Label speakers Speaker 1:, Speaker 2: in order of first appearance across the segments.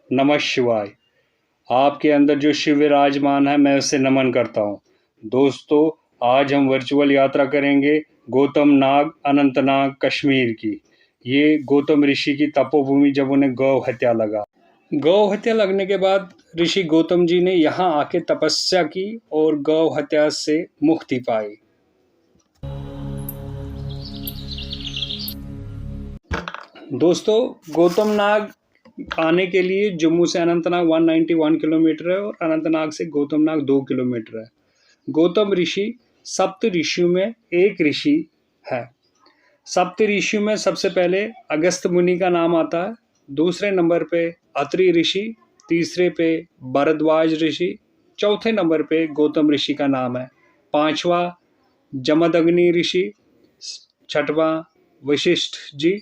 Speaker 1: नमः शिवाय। आपके अंदर जो शिव विराजमान है, मैं उसे नमन करता हूँ। दोस्तों, आज हम वर्चुअल यात्रा करेंगे गौतम नाग अनंतनाग कश्मीर की। ये गौतम ऋषि की तपोभूमि, जब उन्हें गौ हत्या लगा। गौ हत्या लगने के बाद ऋषि गौतम जी ने यहाँ आके तपस्या की और गौ हत्या से मुक्ति पाई। दोस्तों, गौतम नाग आने के लिए जम्मू से अनंतनाग 191 किलोमीटर है और अनंतनाग से गौतम नाग 2 किलोमीटर है। गौतम ऋषि सप्त ऋषियों में एक ऋषि है। सप्त ऋषियों में सबसे पहले अगस्त मुनि का नाम आता है, दूसरे नंबर पे अत्रि ऋषि, तीसरे पे भरद्वाज ऋषि, चौथे नंबर पे गौतम ऋषि का नाम है, पांचवा जमदग्नि ऋषि, छठवां वशिष्ठ जी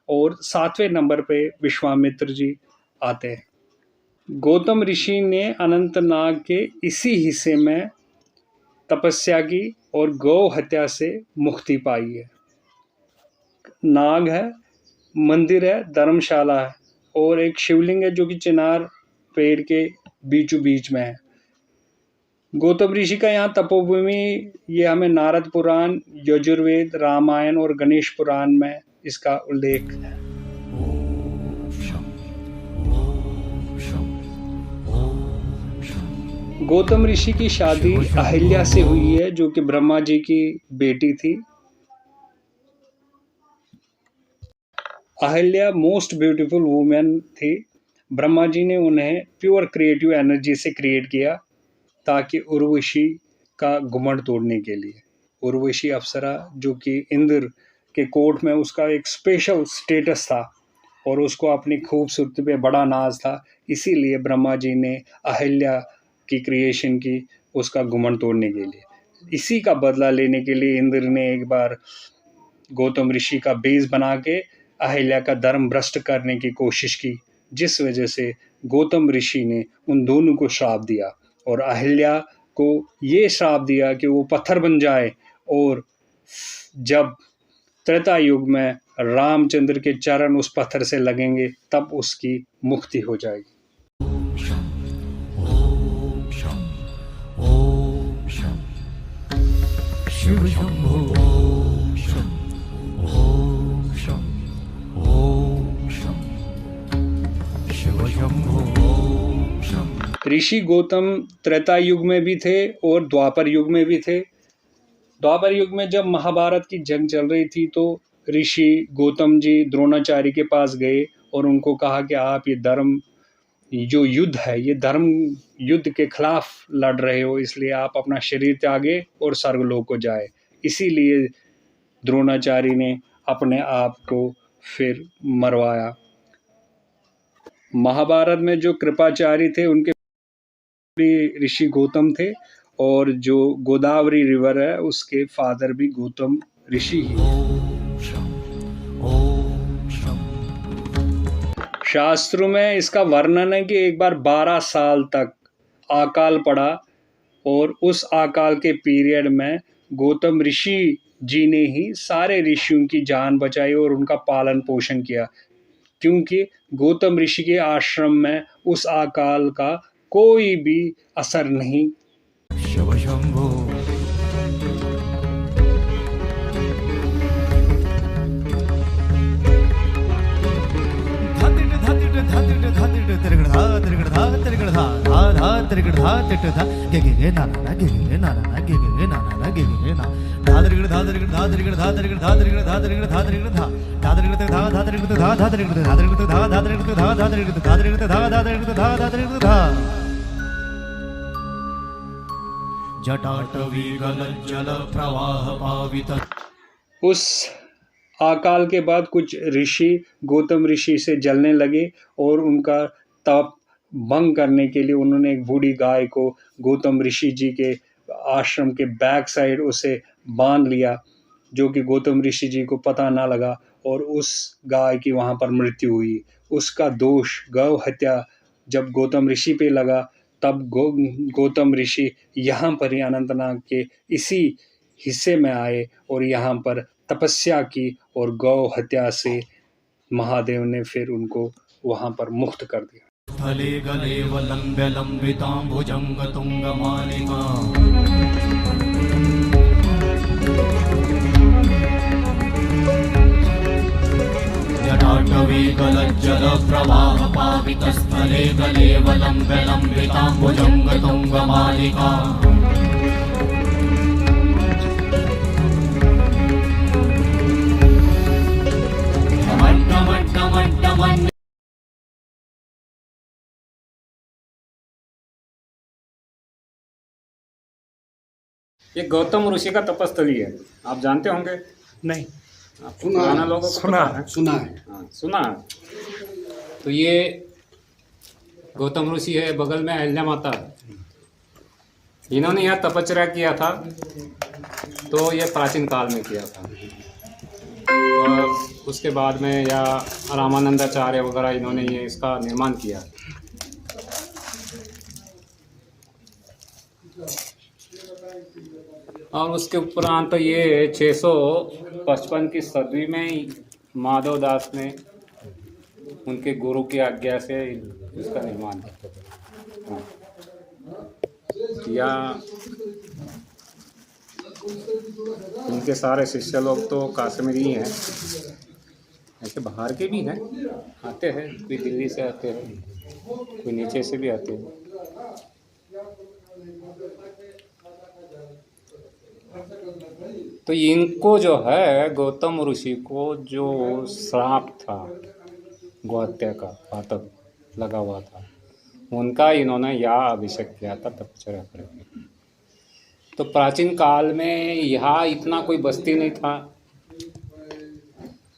Speaker 1: और सातवें नंबर पे विश्वामित्र जी आते हैं। गौतम ऋषि ने अनंतनाग के इसी हिस्से में तपस्या की और गौ हत्या से मुक्ति पाई है। नाग है, मंदिर है, धर्मशाला है और एक शिवलिंग है जो कि चिनार पेड़ के बीचों बीच में है। गौतम ऋषि का यहाँ तपोभूमि, ये हमें नारद पुराण, यजुर्वेद, रामायण और गणेश पुराण में इसका उल्लेख है। गौतम ऋषि की शादी अहिल्या से हुई है, जो कि ब्रह्मा जी की बेटी थी। अहिल्या मोस्ट ब्यूटीफुल वुमेन थी। ब्रह्मा जी ने उन्हें प्योर क्रिएटिव एनर्जी से क्रिएट किया ताकि उर्वशी का घुमंड तोड़ने के लिए। उर्वशी अप्सरा, जो कि इंद्र के कोर्ट में उसका एक स्पेशल स्टेटस था और उसको अपनी खूबसूरती पे बड़ा नाज था, इसीलिए ब्रह्मा जी ने अहिल्या की क्रिएशन की उसका घुमंड तोड़ने के लिए। इसी का बदला लेने के लिए इंद्र ने एक बार गौतम ऋषि का बेस बना के अहिल्या का धर्म भ्रष्ट करने की कोशिश की, जिस वजह से गौतम ऋषि ने उन दोनों को श्राप दिया और अहिल्या को ये श्राप दिया कि वो पत्थर बन जाए और जब त्रेता युग में रामचंद्र के चरण उस पत्थर से लगेंगे तब उसकी मुक्ति हो जाएगी। शिव शंभो ओम शं ओम शं ओम शं शिव शंभो ओम शं। ऋषि गौतम त्रेता युग में भी थे और द्वापर युग में भी थे। द्वापर युग में जब महाभारत की जंग चल रही थी तो ऋषि गौतम जी द्रोणाचार्य के पास गए और उनको कहा कि आप ये धर्म, जो युद्ध है, ये धर्म युद्ध के खिलाफ लड़ रहे हो, इसलिए आप अपना शरीर त्यागे और स्वर्गलोक को जाए। इसीलिए द्रोणाचार्य ने अपने आप को फिर मरवाया। महाभारत में जो कृपाचार्य थे उनके भी ऋषि गौतम थे और जो गोदावरी रिवर है उसके फादर भी गौतम ऋषि ही। शास्त्रों में इसका वर्णन है कि एक बार 12 साल तक अकाल पड़ा और उस अकाल के पीरियड में गौतम ऋषि जी ने ही सारे ऋषियों की जान बचाई और उनका पालन पोषण किया, क्योंकि गौतम ऋषि के आश्रम में उस अकाल का कोई भी असर नहीं। शिव शंभो जटाटवी गलज्जल प्रवाह पावित। उस अकाल के बाद कुछ ऋषि गौतम ऋषि से जलने लगे और उनका तप भंग करने के लिए उन्होंने एक बूढ़ी गाय को गौतम ऋषि जी के आश्रम के बैक साइड उसे बांध लिया, जो कि गौतम ऋषि जी को पता ना लगा और उस गाय की वहाँ पर मृत्यु हुई। उसका दोष गौ हत्या जब गौतम ऋषि पे लगा तब गौतम ऋषि यहाँ पर ही अनंतनाग के इसी हिस्से में आए और यहाँ पर तपस्या की और गौ हत्या से महादेव ने फिर उनको वहाँ पर मुक्त कर दिया।
Speaker 2: स्थले गलेव लम्ब्य लम्बितां भुजङ्गतुङ्गमालिका जटाटवीगलज्जलप्रवाहपावितस्थले गलेव लम्ब्य लम्बितां भुजङ्गतुङ्गमालिका
Speaker 3: ये गौतम ऋषि का तपस्थली है, आप जानते होंगे।
Speaker 1: नहीं,
Speaker 3: पुराना लोगों को
Speaker 1: सुना
Speaker 3: पता है।
Speaker 4: सुना है।
Speaker 3: हाँ, सुना है। तो ये गौतम ऋषि है, बगल में अहिल्या माता है। इन्होंने यहाँ तपस्या किया था, तो ये प्राचीन काल में किया था। और उसके बाद में या रामानंदाचार्य वगैरह इन्होंने ये इसका निर्माण किया। और उसके उपरांत तो ये 655 की सदी में माधव दास ने उनके गुरु की आज्ञा से इसका निर्माण किया। इनके सारे शिष्य लोग तो कश्मीरी हैं, ऐसे बाहर के भी हैं, आते हैं, कोई दिल्ली से आते हैं, कोई नीचे से भी आते हैं। तो इनको जो है गौतम ऋषि को जो श्राप था गौहत्या का पातक लगा हुआ था, उनका इन्होंने यहाँ अभिषेक किया था तपस्या करके। तो प्राचीन काल में यहाँ इतना कोई बस्ती नहीं था,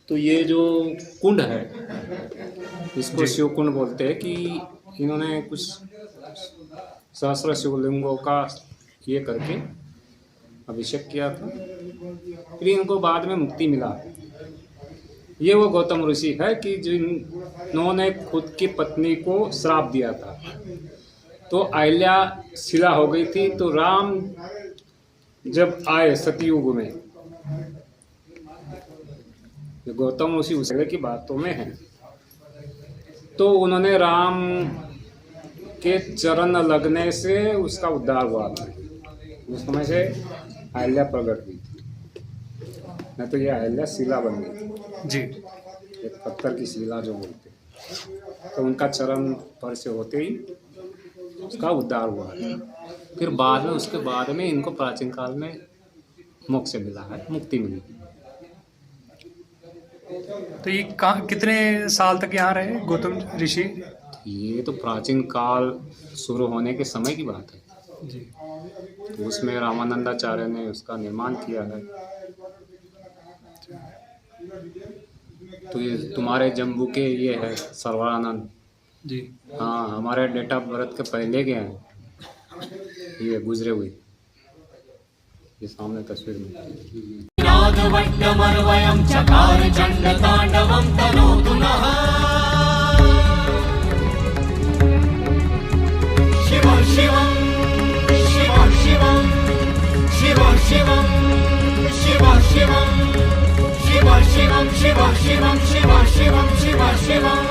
Speaker 3: तो ये जो कुंड है इसको शिव कुंड बोलते हैं कि इन्होंने कुछ सहस्र शिवलिंगों का ये करके अभिषेक किया था, फिर इनको बाद में मुक्ति मिला। ये वो गौतम ऋषि है कि जिन्होंने खुद की पत्नी को श्राप दिया था, तो अहिल्या शिला हो गई थी। तो राम जब आए सतयुग में, ये गौतम ऋषि उस की बातों में है, तो उन्होंने राम के चरण लगने से उसका उद्धार हुआ था। उस समय से अहिल्या प्रकट हुई, नहीं तो ये अहिल्या शिला बन गई जी, एक पत्थर की शिला जो बोलते। तो उनका चरण पर से होते ही उसका उद्धार हुआ है। फिर बाद में, उसके बाद में इनको प्राचीन काल में मोक्ष मिला है, मुक्ति मिली।
Speaker 1: तो ये कितने साल तक यहाँ रहे गौतम ऋषि?
Speaker 3: ये तो प्राचीन काल शुरू होने के समय की बात है
Speaker 1: जी।
Speaker 3: तो उसमें रामानंदाचार्य ने उसका निर्माण किया है। तो ये तुम्हारे जम्मू के ये है सर्वानंद
Speaker 1: जी।
Speaker 3: हाँ, हमारे डेट ऑफ बर्थ के पहले के हैं, ये गुजरे हुए, ये सामने तस्वीर में।
Speaker 2: चकार चण्डताण्डवं तनोतु नः शिव शिवं शिव शिवं शिव शिवं शिव शिवं शिव शिवं शिव शिवं शिव शिवं शिव शिवं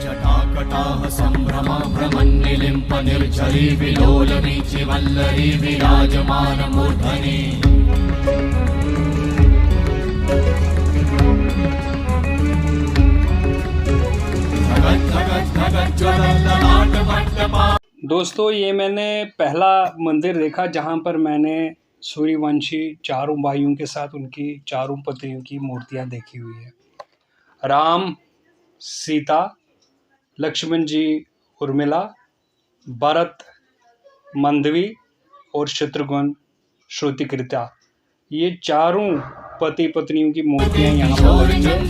Speaker 2: जटाकटाः सम्भ्रमा भ्रमन्निलिम्प निर्झरी विलोलवीचि वल्लरी विराजमानमूर्धनि
Speaker 1: दोस्तों, ये मैंने पहला मंदिर देखा जहाँ पर मैंने सूर्यवंशी चारों भाइयों के साथ उनकी चारों पत्नियों की मूर्तियाँ देखी हुई है। राम, सीता, लक्ष्मण जी उर्मिला, भरत, मंदवी और शत्रुघ्न श्रुतिकृता, ये चारों पति पत्नियों की मूर्तियाँ यहाँ पर लगी हैं।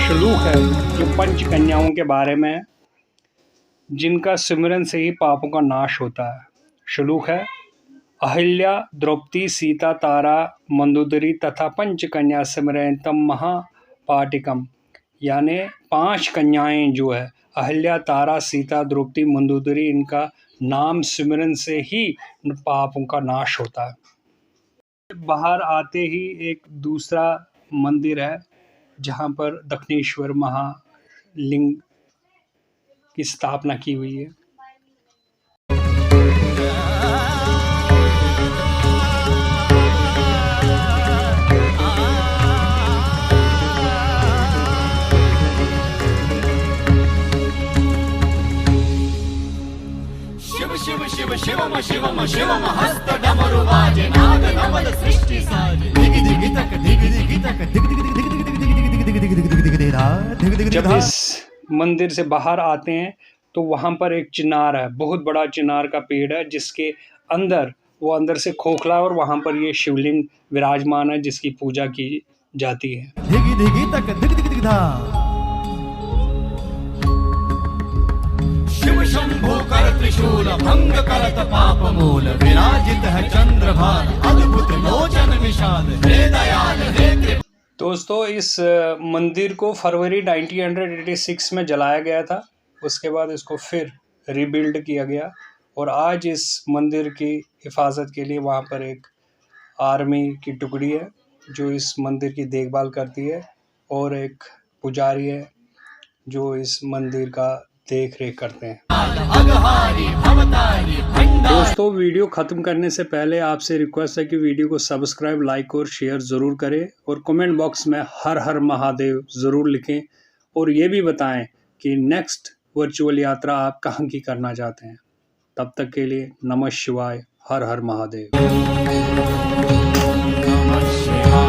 Speaker 1: श्लोक है जो पंच कन्याओं के बारे में, जिनका सिमरन से ही पापों का नाश होता है। श्लोक है, अहिल्या, द्रौपदी, सीता, तारा, मंदोदरी तथा पंच कन्या सिमरन्तम महापाटिकम, यानी 5 कन्याएं जो है अहिल्या, तारा, सीता, द्रौपदी, मंदोदरी, इनका नाम सिमरन से ही पापों का नाश होता है। बाहर आते ही एक दूसरा मंदिर है जहाँ पर दक्षिणेश्वर महालिंग की स्थापना की हुई है।
Speaker 2: शिव शिव शिव शिवम शिवम शिवम हस्त डमरु बाजे नाद नवल सृष्टि साजे दिग दिग तक दिग दिग तक दिग दिग दिग दिग दिग दिग दिग दिग दिग दिग दिग धा दिग दिग
Speaker 1: जब इस मंदिर से बाहर आते हैं तो वहाँ पर एक चिनार है, बहुत बड़ा चिनार का पेड़ है जिसके अंदर से खोखला है और वहाँ पर ये शिवलिंग विराजमान है जिसकी पूजा की जाती है।
Speaker 2: दिग दिग तक दिग दिग दिग धा शिव शंभो कर त्रिशूल भंग करत पाप मूल विराजित है चंद्रभान अद्भुत लोचन विशाल हे दयाल हे कृपा।
Speaker 1: दोस्तों इस मंदिर को फरवरी 1986 में जलाया गया था, उसके बाद इसको फिर रीबिल्ड किया गया और आज इस मंदिर की हिफाजत के लिए वहाँ पर एक आर्मी की टुकड़ी है जो इस मंदिर की देखभाल करती है और एक पुजारी है जो इस मंदिर का देख रेख करते हैं। दोस्तों वीडियो ख़त्म करने से पहले आपसे रिक्वेस्ट है कि वीडियो को सब्सक्राइब, लाइक और शेयर ज़रूर करें और कमेंट बॉक्स में हर हर महादेव ज़रूर लिखें और ये भी बताएं कि नेक्स्ट वर्चुअल यात्रा आप कहाँ की करना चाहते हैं। तब तक के लिए नमः शिवाय, हर हर महादेव।
Speaker 2: नमः शिवाय।